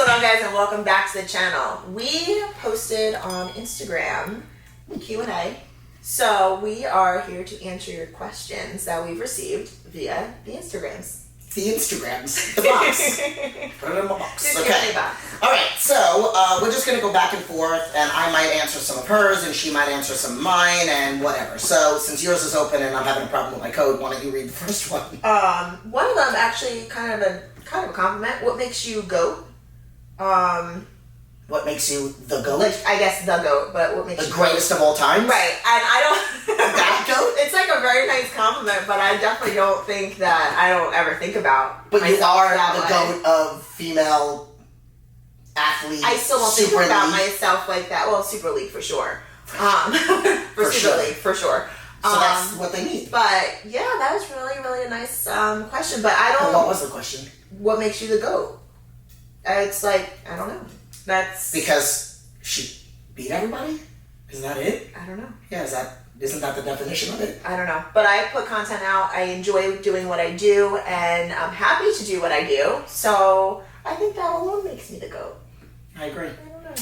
going on, guys, and welcome back to the channel. We posted on Instagram Q&A, so we are here to answer your questions that we've received via the Instagrams. The Instagrams. The box. Put it in the box. The Okay. box. Alright, so we're just going to go back and forth, and I might answer some of hers, and she might answer some of mine, and whatever. So, since yours is open and I'm having a problem with my code, why don't you read the first one? One of them actually kind of a compliment. What makes you goat? What makes you the GOAT? Like, I guess the GOAT, but what makes the you greatest of all time? Right, and I don't... That GOAT? It's like a very nice compliment, but I definitely don't think that... I don't ever think about But you are the way. GOAT of female athletes. I still don't think about myself like that. Well, Super League for sure. For Super League, for sure. So that's what they need. But, yeah, that was really, really a nice question. But I don't... What was the question? What makes you the GOAT? It's like, I don't know. That's... Because she beat everybody? Is that it? I don't know. Yeah, isn't that the definition of it? I don't know. But I put content out. I enjoy doing what I do, and I'm happy to do what I do. So I think that alone makes me the GOAT. I agree. I don't know.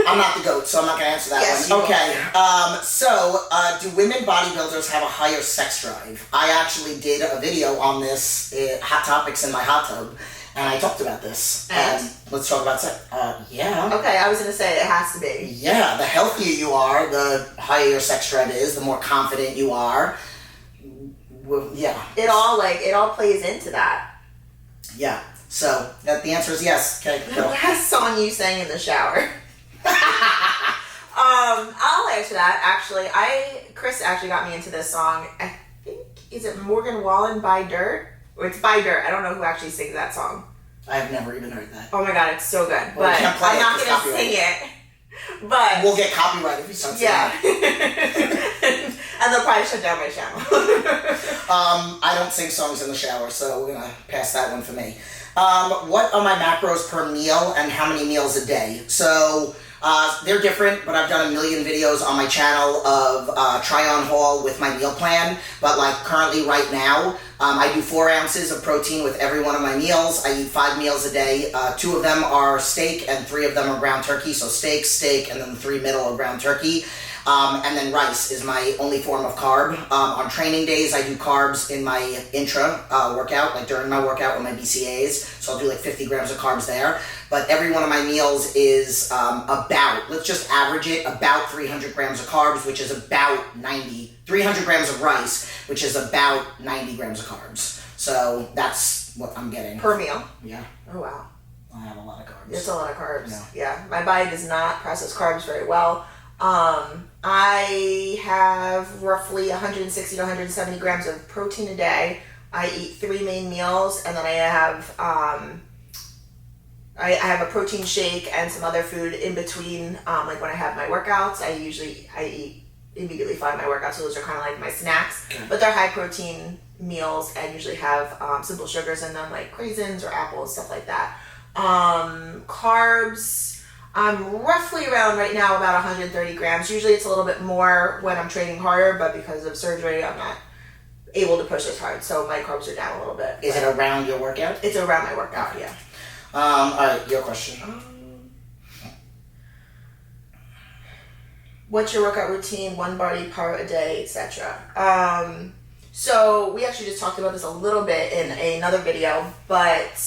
I'm not the GOAT, so I'm not going to answer that one. Okay. So, do women bodybuilders have a higher sex drive? I actually did a video on this, Hot Topics in my hot tub, and I talked about this. And let's talk about sex. Yeah. Okay, I was going to say it has to be. Yeah, the healthier you are, the higher your sex drive is, the more confident you are. Well, yeah. It all plays into that. Yeah. So, the answer is yes. Okay, The last song you sang in the shower. I'll answer that, actually. Chris actually got me into this song. I think, is it Morgan Wallen, By Dirt? Or it's By Dirt. I don't know who actually sings that song. I have never even heard that. Oh my god, it's so good. Well, but I'm not going to sing it. But we'll get copyright if you start singing. Yeah. And they'll probably shut down my channel. I don't sing songs in the shower, so we're going to pass that one for me. What are my macros per meal and how many meals a day? So, they're different, but I've done a million videos on my channel of try-on haul with my meal plan. But like currently right now, I do 4 ounces of protein with every one of my meals. I eat 5 meals a day. 2 of them are steak and 3 of them are ground turkey. So steak, and then the 3 middle are ground turkey. And then rice is my only form of carb. On training days, I do carbs in my intra workout, like during my workout with my BCAAs. So I'll do like 50 grams of carbs there. But every one of my meals is about, let's just average it, about 300 grams of carbs, which is about 300 grams of rice, which is about 90 grams of carbs. So that's what I'm getting. Per meal? Yeah. Oh, wow. I have a lot of carbs. It's a lot of carbs. Yeah. My body does not process carbs very well. I have roughly 160 to 170 grams of protein a day. I eat 3 main meals, and then I have I have a protein shake and some other food in between. Like when I have my workouts, I eat immediately following my workouts, so those are kind of like my snacks. Okay. But they're high protein meals and usually have simple sugars in them, like craisins or apples, stuff like that. Carbs, I'm roughly around right now about 130 grams. Usually it's a little bit more when I'm training harder, but because of surgery, I'm not able to push as hard. So my carbs are down a little bit. Is it around your workout? It's around my workout, yeah. Alright, your question. What's your workout routine, 1 body part a day, etc.? So we actually just talked about this a little bit in another video, but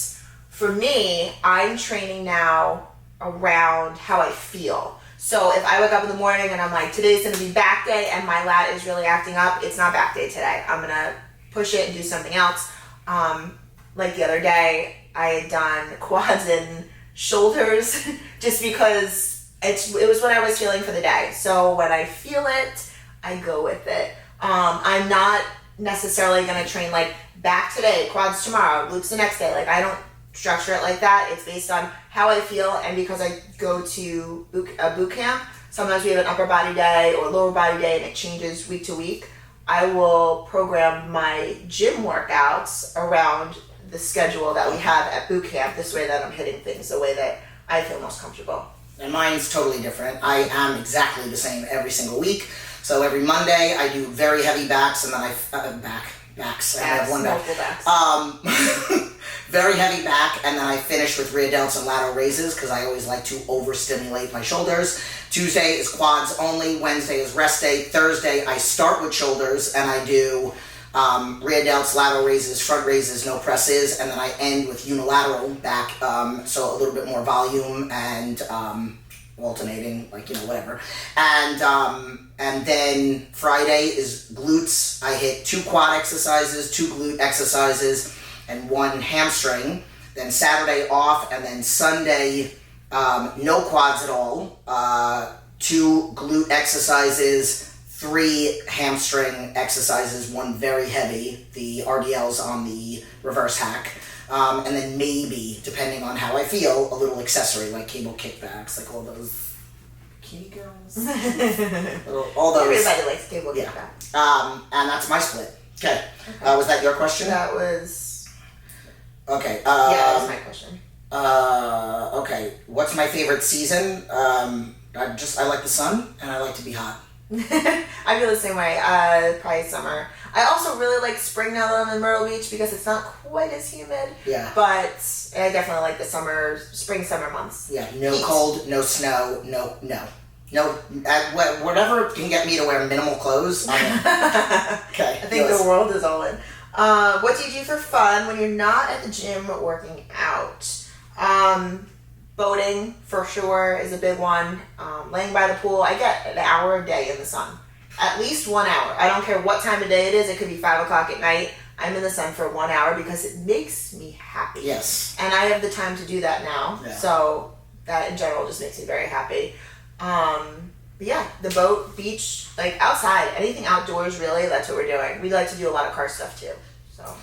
for me, I'm training now around how I feel. So if I wake up in the morning and I'm like, today's gonna be back day and my lat is really acting up, it's not back day today. I'm gonna push it and do something else. Like the other day, I had done quads and shoulders just because it was what I was feeling for the day. So when I feel it, I go with it. I'm not necessarily gonna train like back today, quads tomorrow, glutes the next day. Like I don't structure it like that. It's based on how I feel, and because I go to a boot camp, sometimes we have an upper body day or lower body day and it changes week to week. I will program my gym workouts around the schedule that we have at boot camp, this way that I'm hitting things the way that I feel most comfortable. And mine's totally different. I am exactly the same every single week. So every Monday I do very heavy backs, and then backs. I have one back. Multiple backs. very heavy back, and then I finish with rear delts and lateral raises because I always like to overstimulate my shoulders. Tuesday is quads only. Wednesday is rest day. Thursday, I start with shoulders, and I do rear delts, lateral raises, front raises, no presses, and then I end with unilateral back, so a little bit more volume and alternating, like, whatever. And then Friday is glutes. I hit 2 quad exercises, 2 glute exercises, and 1 hamstring. Then Saturday off, and then Sunday, no quads at all. 2 glute exercises, 3 hamstring exercises, 1 very heavy, the RDLs on the reverse hack. And then maybe, depending on how I feel, a little accessory like cable kickbacks, like all those bikini girls. all those. Everybody likes cable kickback. And that's my split. Okay. Was that your question? That was... Okay. yeah, that was my question. Okay. What's my favorite season? I like the sun, and I like to be hot. I feel the same way. Probably summer. I also really like spring now that I'm in Myrtle Beach because it's not quite as humid. Yeah. But I definitely like the spring, summer months. Yeah. No cold, no snow, no. Whatever can get me to wear minimal clothes. I'm in. Okay. I think the world is all in. What do you do for fun when you're not at the gym working out? Boating, for sure, is a big one. Laying by the pool. I get an hour a day in the sun. At least 1 hour. I don't care what time of day it is. It could be 5 o'clock at night. I'm in the sun for 1 hour because it makes me happy. Yes. And I have the time to do that now. Yeah. So that in general just makes me very happy. But yeah, the boat, beach, like outside, anything outdoors really, that's what we're doing. We like to do a lot of car stuff too. So...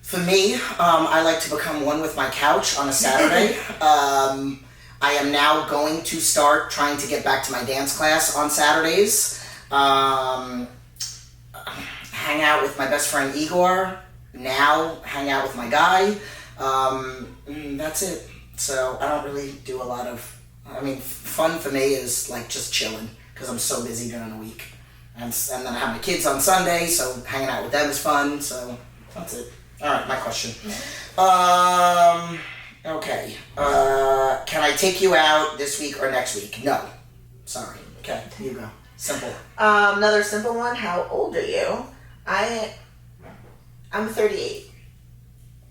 For me, I like to become one with my couch on a Saturday. I am now going to start trying to get back to my dance class on Saturdays. Hang out with my best friend Igor. Now hang out with my guy. That's it. So I don't really do a lot of... fun for me is like just chilling because I'm so busy during the week. And then I have my kids on Sunday, so hanging out with them is fun. So that's it. All right, my question. Okay. Can I take you out this week or next week? No. Sorry. Okay, you go. Simple. Another simple one. How old are you? I'm 38.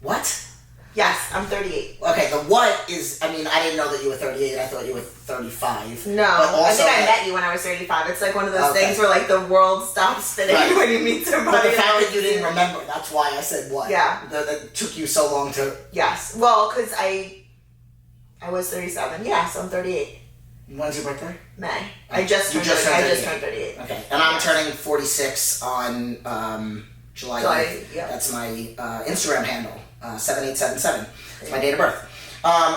What? Yes, I'm 38. Okay, the what is, I didn't know that you were 38. I thought you were 35. No, I think I met you when I was 35. It's like one of those things where like the world stops spinning when you meet somebody. But the fact that you didn't remember, that's why I said what. Yeah. That took you so long to... Yes. Well, because I was 37. Yeah, so I'm 38. When's your birthday? May. I just turned 38. Okay. And I'm turning 46 on July 8th. Yeah. That's my Instagram handle. 7877. It's my date of birth.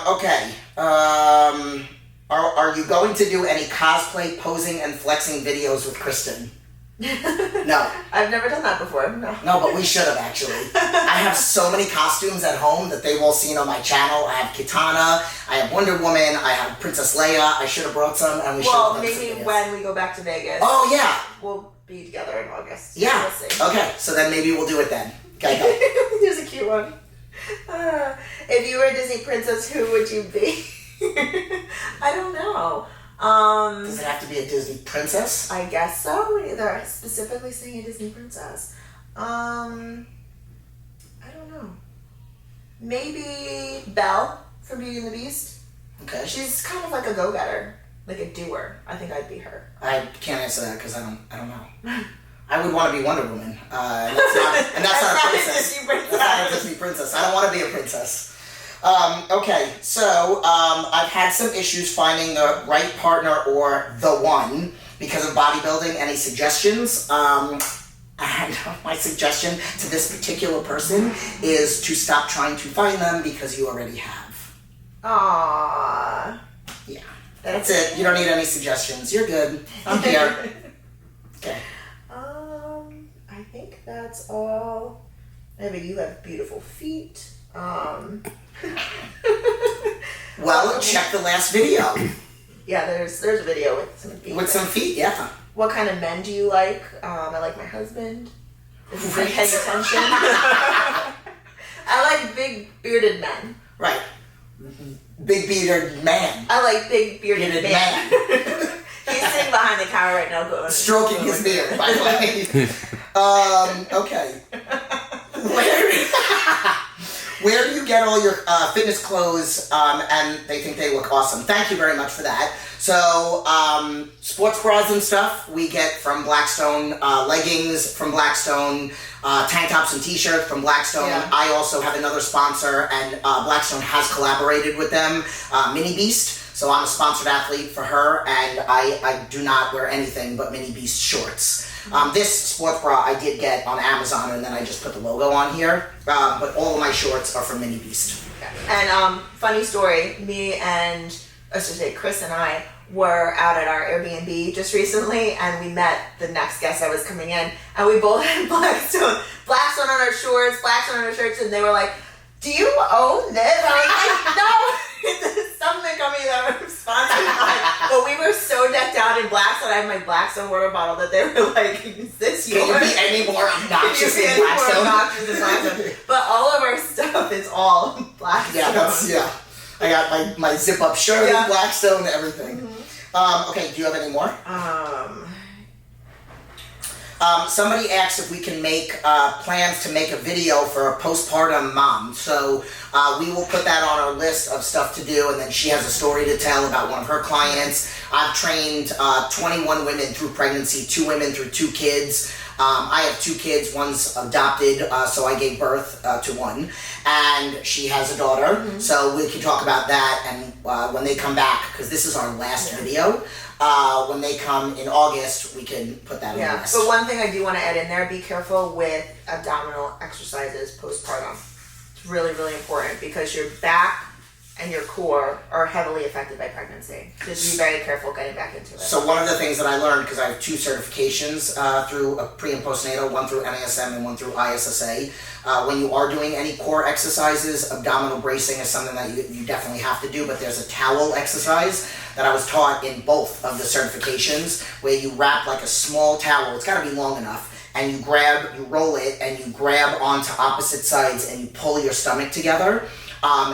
Okay. Are you going to do any cosplay posing and flexing videos with Kristen? No. I've never done that before. No, but we should have actually. I have so many costumes at home that they've all seen on my channel. I have Kitana, I have Wonder Woman, I have Princess Leia. I should have brought some, and we should have done some maybe videos. when we go back to Vegas. Oh yeah. We'll be together in August. Yeah. We'll see. Okay, so then maybe we'll do it then. Okay, go. Here's a cute one. If you were a Disney princess, who would you be? I don't know. Does it have to be a Disney princess? I guess so. They're specifically saying a Disney princess. I don't know. Maybe Belle from Beauty and the Beast. Okay. She's kind of like a go-getter, like a doer. I think I'd be her. I can't answer that because I don't know. I would want to be Wonder Woman. And that's not a princess. That's not a Disney princess. I don't want to be a princess. Okay, so I've had some issues finding the right partner or the one because of bodybuilding. Any suggestions? And my suggestion to this particular person is to stop trying to find them because you already have. Aww. Yeah, that's it. You don't need any suggestions. You're good. I'm here. Okay. I think that's all. Maybe you have beautiful feet. Well, check the last video. Yeah, there's a video with some feet. With some feet, yeah. What kind of men do you like? I like my husband. Is he paying attention? I like big bearded men. Right. Big bearded man. I like big bearded man. He's sitting behind the camera right now going... Stroking his beard, by the way. Okay. Where do you get all your fitness clothes and they think they look awesome? Thank you very much for that. So, sports bras and stuff we get from Blackstone, leggings from Blackstone, tank tops and t-shirts from Blackstone. Yeah. I also have another sponsor, and Blackstone has collaborated with them, Mini Beast. So I'm a sponsored athlete for her, and I do not wear anything but Mini Beast shorts. This sports bra I did get on Amazon, and then I just put the logo on here. But all of my shorts are from Mini Beast. And funny story, me and, I should say, Chris and I were out at our Airbnb just recently, and we met the next guest that was coming in, and we both had Blackstone on our shorts, Blackstone on our shirts, and they were like, "Do you own this?" I was like, "No, it's something company that was sponsored by." But we were so decked out in Blackstone. I had my Blackstone water bottle that they were like, "Is this yours?" Can you be any more obnoxious than Blackstone? But all of our stuff is all Blackstone. Yeah, I got my zip-up shirt, Blackstone, everything. Okay, do you have any more? Somebody asked if we can make plans to make a video for a postpartum mom. So we will put that on our list of stuff to do, and then she has a story to tell about one of her clients. I've trained 21 women through pregnancy, 2 women through 2 kids. I have 2 kids, one's adopted, so I gave birth to one, and she has a daughter, so we can talk about that, and when they come back, because this is our last video, when they come in August, we can put that on the list. But one thing I do want to add in there, be careful with abdominal exercises postpartum. It's really, really important, because your back and your core are heavily affected by pregnancy. Just be very careful getting back into it. So one of the things that I learned, because I have 2 certifications through pre and postnatal, one through NASM and one through ISSA, when you are doing any core exercises, abdominal bracing is something that you definitely have to do, but there's a towel exercise that I was taught in both of the certifications, where you wrap like a small towel, it's got to be long enough, and you roll it, and you grab onto opposite sides, and you pull your stomach together.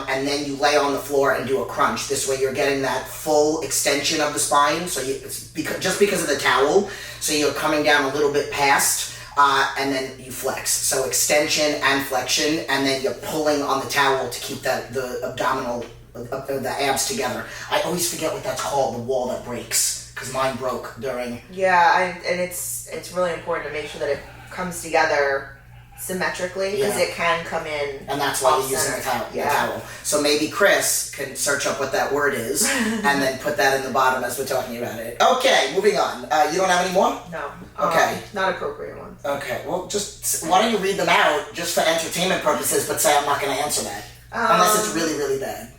And then you lay on the floor and do a crunch. This way you're getting that full extension of the spine. So just because of the towel, so you're coming down a little bit past, and then you flex. So extension and flexion, and then you're pulling on the towel to keep the abdominal, the abs together. I always forget what that's called, the wall that breaks, because mine broke during... Yeah, and it's really important to make sure that it comes together symmetrically, because it can come in, and that's why you're using the towel. So maybe Chris can search up what that word is and then put that in the bottom as we're talking about it. Okay, moving on. You don't have any more? No. Okay. Not appropriate ones. Okay, well, just why don't you read them out just for entertainment purposes, but say I'm not going to answer that unless it's really, really bad.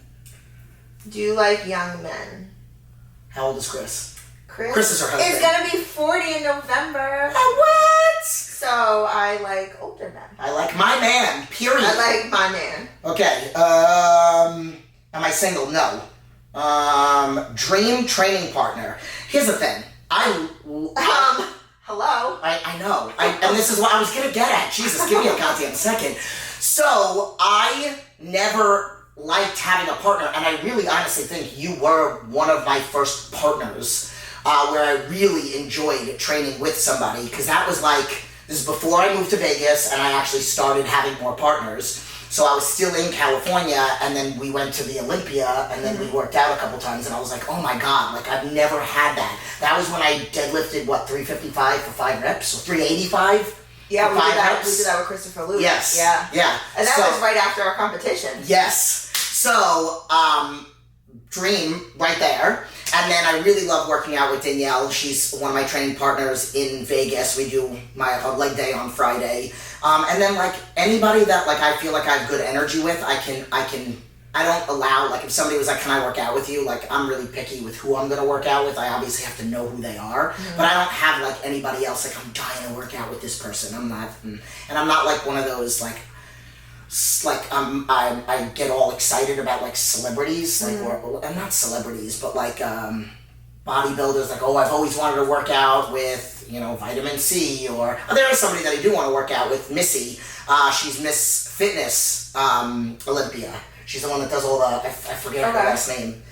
Do you like young men? How old is Chris? Chris is her husband. Is gonna be 40 in November. What? So I like older men. I like my man, period. I like my man. Okay, am I single? No. Dream training partner. Here's the thing. Hello? I know. And this is what I was gonna get at. Jesus, give me a goddamn second. So, I never liked having a partner, and I really honestly think you were one of my first partners. Where I really enjoyed training with somebody, because that was like, this is before I moved to Vegas and I actually started having more partners. So I was still in California, and then we went to the Olympia, and then we worked out a couple times, and I was like, oh my God, like I've never had that. That was when I deadlifted, 355 for 5 reps, or 385? Yeah, we did that with Christopher Lewis. Yes. Yeah. And that was right after our competition. Yes. So, dream right there. And then I really love working out with Danielle. She's one of my training partners in Vegas. We do my leg day on Friday. And then like anybody that like I feel like I have good energy with, I don't allow, like if somebody was like, can I work out with you? Like I'm really picky with who I'm going to work out with. I obviously have to know who they are. Mm-hmm. But I don't have like anybody else like I'm dying to work out with this person. I'm not, and I'm not like one of those like I get all excited about like celebrities, like or not celebrities, but like bodybuilders, like, oh, I've always wanted to work out with, vitamin C, or there is somebody that I do want to work out with, Missy. She's Miss Fitness Olympia. She's the one that does all the, I forget her last name,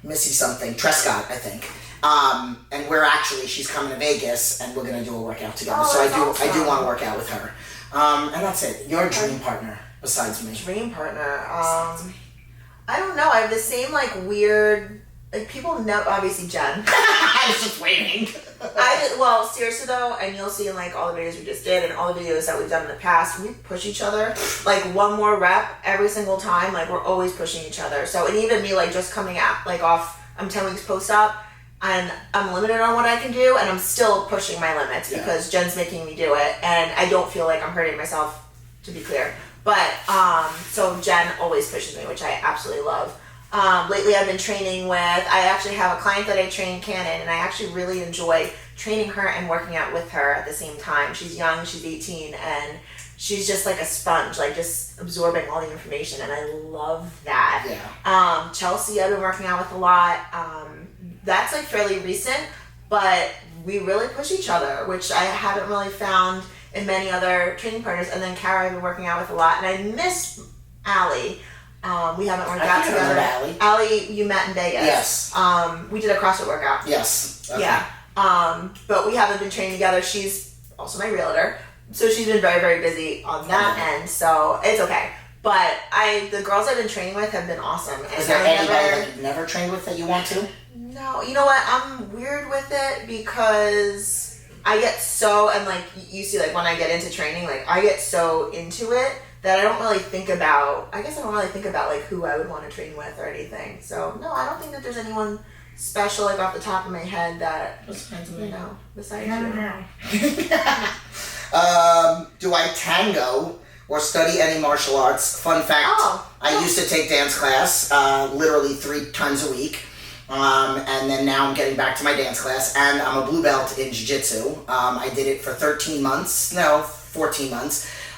Missy something, Trescott, I think. And she's coming to Vegas, and we're gonna do a workout together. So I do want to work out with her. And that's it. Your dream partner, besides me. Dream partner. I don't know. I have the same weird. People know, obviously Jen. I was just waiting. Well, seriously though, and you'll see in all the videos we just did and all the videos that we've done in the past, we push each other. One more rep every single time. We're always pushing each other. So, and even me, just coming out, off, I'm 10 weeks post-op, and I'm limited on what I can do, and I'm still pushing my limits because Jen's making me do it, and I don't feel like I'm hurting myself, to be clear. But, so Jen always pushes me, which I absolutely love. Lately I've been training with, I actually have a client that I train, Canon, and I actually really enjoy training her and working out with her at the same time. She's young, she's 18, and she's just like a sponge, just absorbing all the information, and I love that. Yeah. Chelsea I've been working out with a lot. That's fairly recent, but we really push each other, which I haven't really found in many other training partners. And then Kara I've been working out with a lot, and I miss Allie. We haven't worked out together. Allie, you met in Vegas. Yes. We did a CrossFit workout. Yes. Okay. Yeah. But we haven't been training together. She's also my realtor, so she's been very, very busy on that end. So it's okay. But the girls I've been training with have been awesome. And is there anybody that you've never trained with that you want to? No. You know what? I'm weird with it because I get so, and you see, when I get into training, I get so into it that I don't really think about, who I would want to train with or anything. So, no, I don't think that there's anyone special, off the top of my head that, besides you. Do I tango or study any martial arts? Fun fact, I used to take dance class literally 3 times a week. And then now I'm getting back to my dance class, and I'm a blue belt in jiu-jitsu. I did it for 14 months.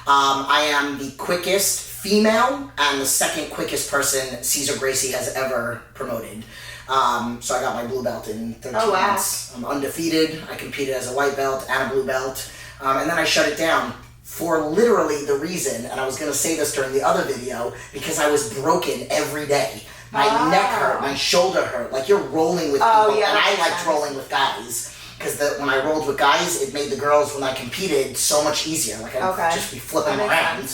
I am the quickest female and the second quickest person Cesar Gracie has ever promoted. So I got my blue belt in 13 months. I'm undefeated. I competed as a white belt and a blue belt. And then I shut it down for literally the reason, and I was going to say this during the other video, because I was broken every day. My neck hurt, my shoulder hurt. You're rolling with people, and I liked rolling with guys. Because when I rolled with guys, it made the girls, when I competed, so much easier. I'd just be flipping around.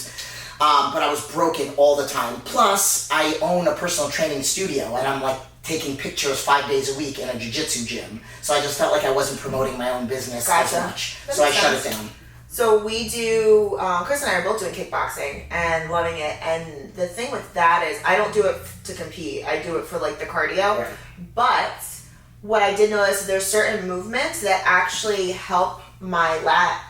But I was broken all the time. Plus, I own a personal training studio, and I'm taking pictures 5 days a week in a jiu-jitsu gym. So I just felt like I wasn't promoting my own business as much. So I shut it down. So we do, Chris and I are both doing kickboxing and loving it. And the thing with that is I don't do it to compete. I do it for the cardio. Right. But what I did notice is there's certain movements that actually help my lat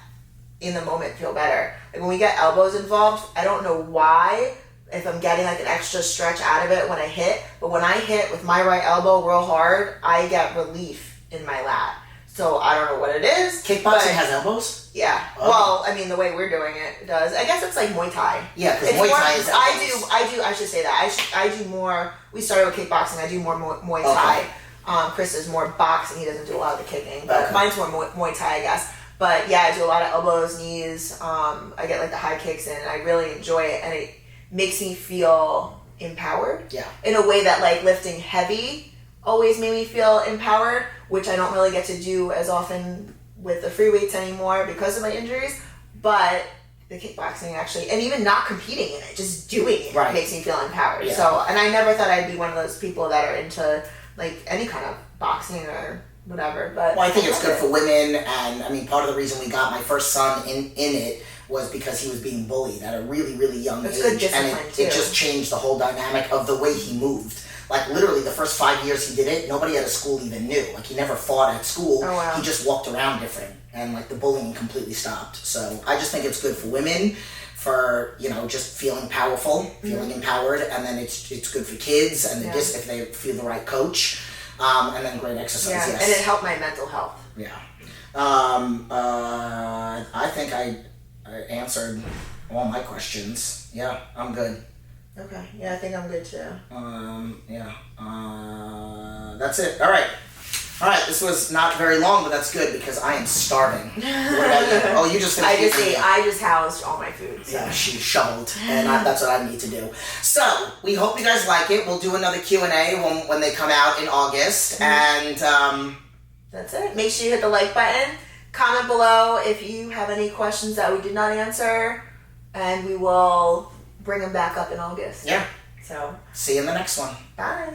in the moment feel better. When we get elbows involved, I don't know why, if I'm getting an extra stretch out of it when I hit, but when I hit with my right elbow real hard, I get relief in my lat. So I don't know what it is. Kickboxing has elbows? Yeah. Oh. Well, the way we're doing it does. I guess it's Muay Thai. Yeah, because Muay Thai is elbows. I should say that. I do more, we started with kickboxing, I do more Muay Thai. Chris is more boxing, he doesn't do a lot of the kicking, but mine's more Muay Thai, I guess. But yeah, I do a lot of elbows, knees, I get the high kicks in, and I really enjoy it, and it makes me feel empowered. Yeah. In a way that lifting heavy always made me feel empowered, which I don't really get to do as often with the free weights anymore because of my injuries. But the kickboxing actually, and even not competing in it, just doing it makes me feel empowered. Yeah. So, and I never thought I'd be one of those people that are into any kind of boxing or whatever. But I think it's good for women, and part of the reason we got my first son in it was because he was being bullied at a really, really young age. Good discipline, and it just changed the whole dynamic of the way he moved. Literally the first 5 years he did it, nobody at a school even knew. He never fought at school. Oh, wow. He just walked around different, and the bullying completely stopped. So I just think it's good for women, for just feeling powerful, feeling empowered, and then it's good for kids, and if they feel the right coach, and then great exercise. Yeah, yes. And it helped my mental health. Yeah. I think I answered all my questions. Yeah, I'm good. Okay. Yeah, I think I'm good too. That's it. All right. All right, this was not very long, but that's good because I am starving. What about you? Oh, you just finished eating. I just housed all my food. So. Yeah, she shoveled, and that's what I need to do. So, we hope you guys like it. We'll do another Q&A when they come out in August, and that's it. Make sure you hit the like button. Comment below if you have any questions that we did not answer, and we will bring them back up in August. Yeah. So, see you in the next one. Bye.